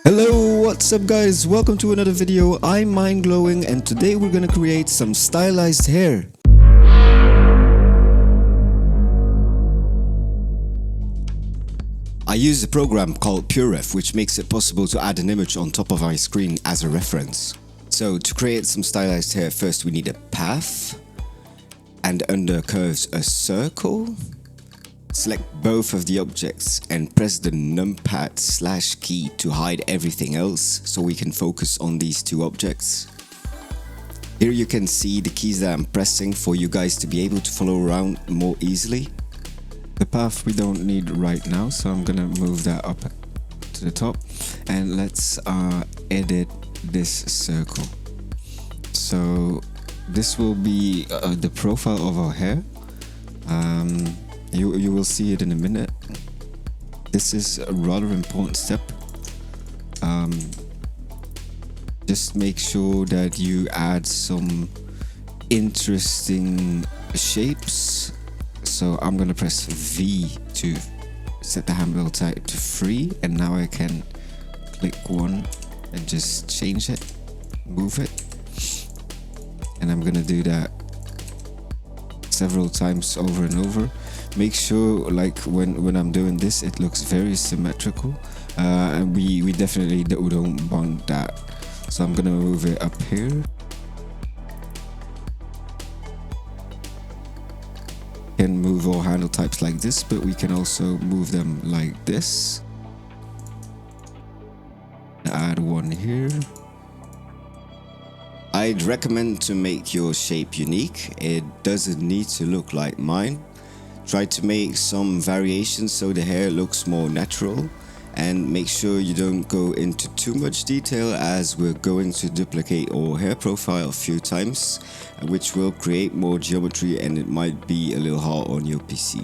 Hello, what's up guys? Welcome to another video. I'm Mind Glowing and today we're gonna create some stylized hair. I use a program called PureRef which makes it possible to add an image on top of my screen as a reference. So to create some stylized hair, first we need a path and under curves a circle. Select both of the objects and press the numpad /key to hide everything else so we can focus on these two objects. Here you can see the keys that I'm pressing for you guys to be able to follow around more easily. The path we don't need right now, so I'm gonna move that up to the top and let's edit this circle. So this will be the profile of our hair. You will see it in a minute. This is a rather important step. Just make sure that you add some interesting shapes. So I'm gonna press V to set the handle type to 3, and now I can click 1 and just change it, move it, and I'm gonna do that several times over and over. Make sure like when I'm doing this it looks very symmetrical, and we definitely don't want that, so I'm gonna move it up here. Can move all handle types like this, but we can also move them like this. Add one here. I'd recommend to make your shape unique. It doesn't need to look like mine. Try to make some variations so the hair looks more natural, and make sure you don't go into too much detail as we're going to duplicate our hair profile a few times, which will create more geometry and it might be a little hard on your PC.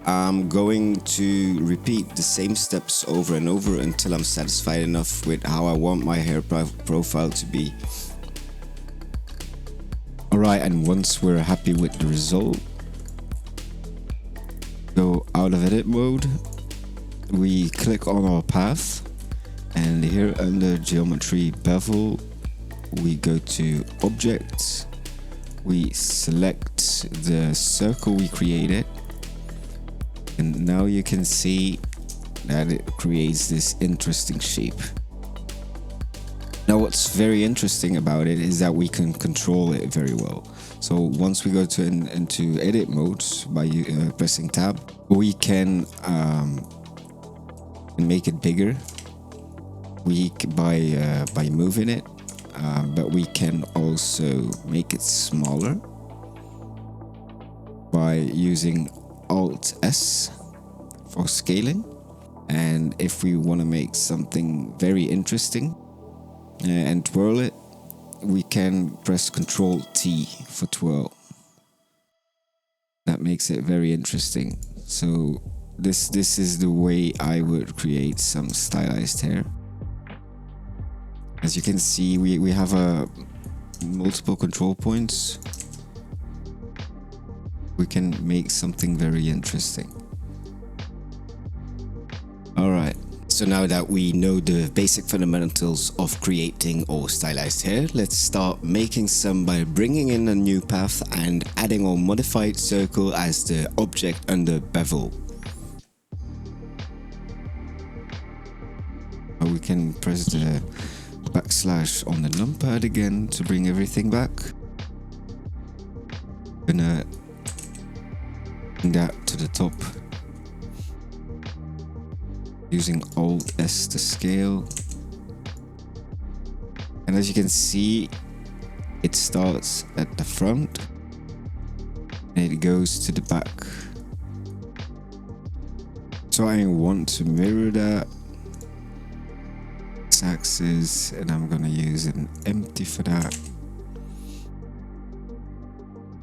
I'm going to repeat the same steps over and over until I'm satisfied enough with how I want my hair profile to be. Alright, and once we're happy with the result, go out of edit mode, we click on our path, and here under geometry bevel we go to objects, we select the circle we created, and now you can see that it creates this interesting shape. Now what's very interesting about it is that we can control it very well. So once we go into edit mode by pressing tab, we can make it bigger by moving it, but we can also make it smaller by using Alt S for scaling. And if we want to make something very interesting and twirl it, we can press Ctrl T for twirl. That makes it very interesting. So this is the way I would create some stylized hair. As you can see, we have multiple control points. We can make something very interesting. Alright. So now that we know the basic fundamentals of creating our stylized hair, let's start making some by bringing in a new path and adding our modified circle as the object under bevel. We can press the backslash on the numpad again to bring everything back. Gonna bring that to the top, using Alt S to scale. And as you can see, it starts at the front and it goes to the back. So I want to mirror that axis, and I'm gonna use an empty for that.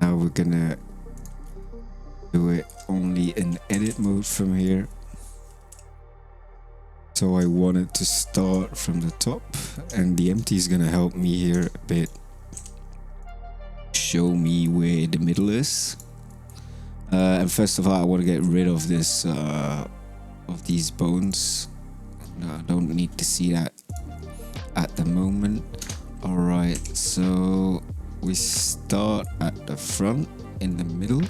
Now we're gonna do it only in edit mode from here. So I want it to start from the top, and the empty is gonna help me here a bit, show me where the middle is. And first of all, I want to get rid of this of these bones. No, I don't need to see that at the moment. Alright, so we start at the front, in the middle.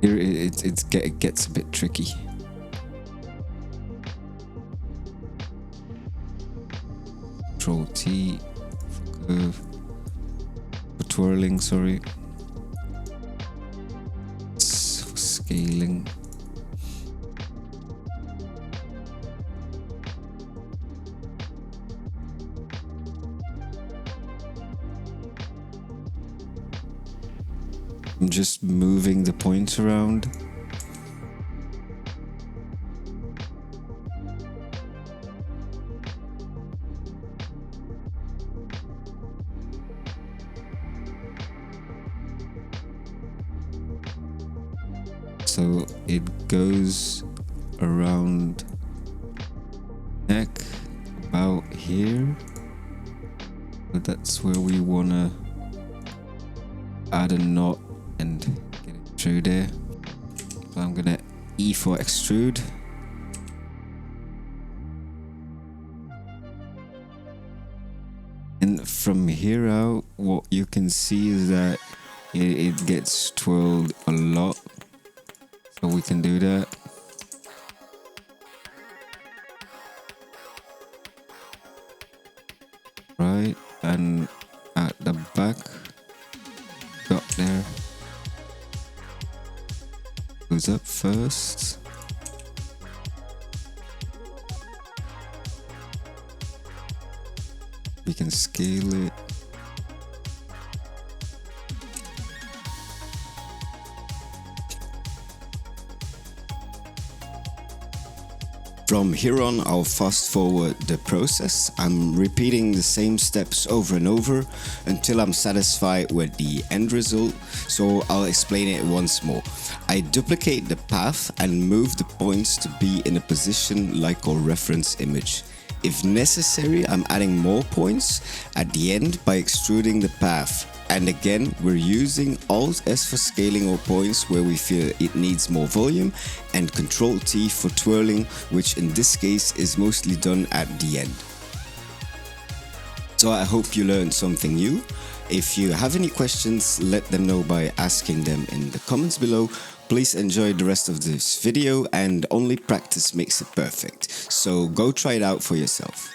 Here it gets a bit tricky. Control T for curve, for twirling, sorry. For scaling. I'm just moving the points around. So it goes around neck about here. But that's where we wanna add a knot and get it through there. So I'm gonna E for extrude. And from here out, what you can see is that it gets twirled a lot. So we can do that. Right, and at the back, got there. Goes up first. We can scale it. From here on, I'll fast forward the process. I'm repeating the same steps over and over until I'm satisfied with the end result, so I'll explain it once more. I duplicate the path and move the points to be in a position like our reference image. If necessary, I'm adding more points at the end by extruding the path. And again, we're using Alt S for scaling our points where we feel it needs more volume, and Control T for twirling, which in this case is mostly done at the end. So I hope you learned something new. If you have any questions, let them know by asking them in the comments below. Please enjoy the rest of this video, and only practice makes it perfect. So go try it out for yourself.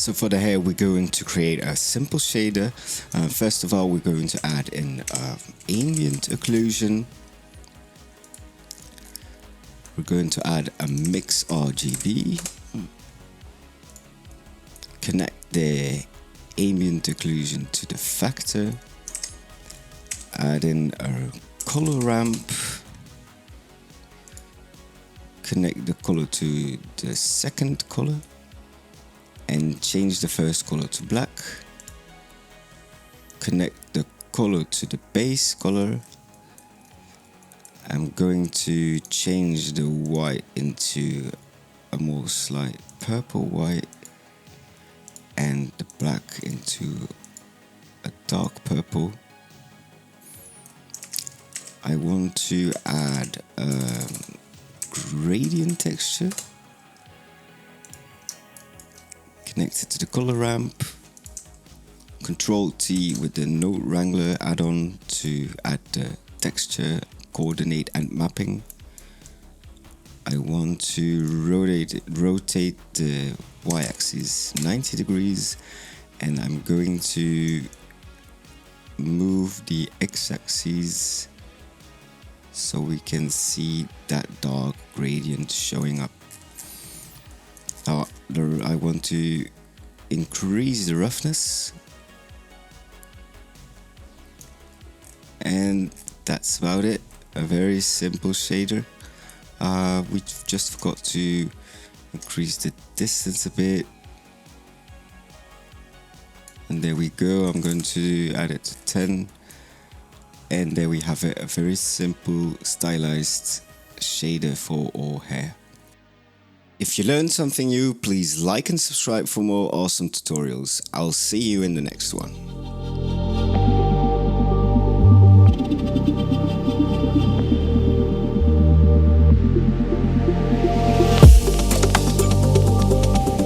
So for the hair, we're going to create a simple shader. First of all, we're going to add in ambient occlusion. We're going to add a mix RGB. Connect the ambient occlusion to the factor. Add in a color ramp. Connect the color to the second color. And change the first color to black. Connect the color to the base color. I'm going to change the white into a more slight purple white and the black into a dark purple. I want to add a gradient texture. Connect it to the color ramp. Control T with the Node Wrangler add-on to add the texture, coordinate and mapping. I want to rotate the y-axis 90 degrees, and I'm going to move the x-axis so we can see that dark gradient showing up. Now, I want to increase the roughness, and that's about it. A very simple shader. We just forgot to increase the distance a bit, and there we go. I'm going to add it to 10, and there we have it, a very simple stylized shader for all hair. If you learned something new, please like and subscribe for more awesome tutorials. I'll see you in the next one.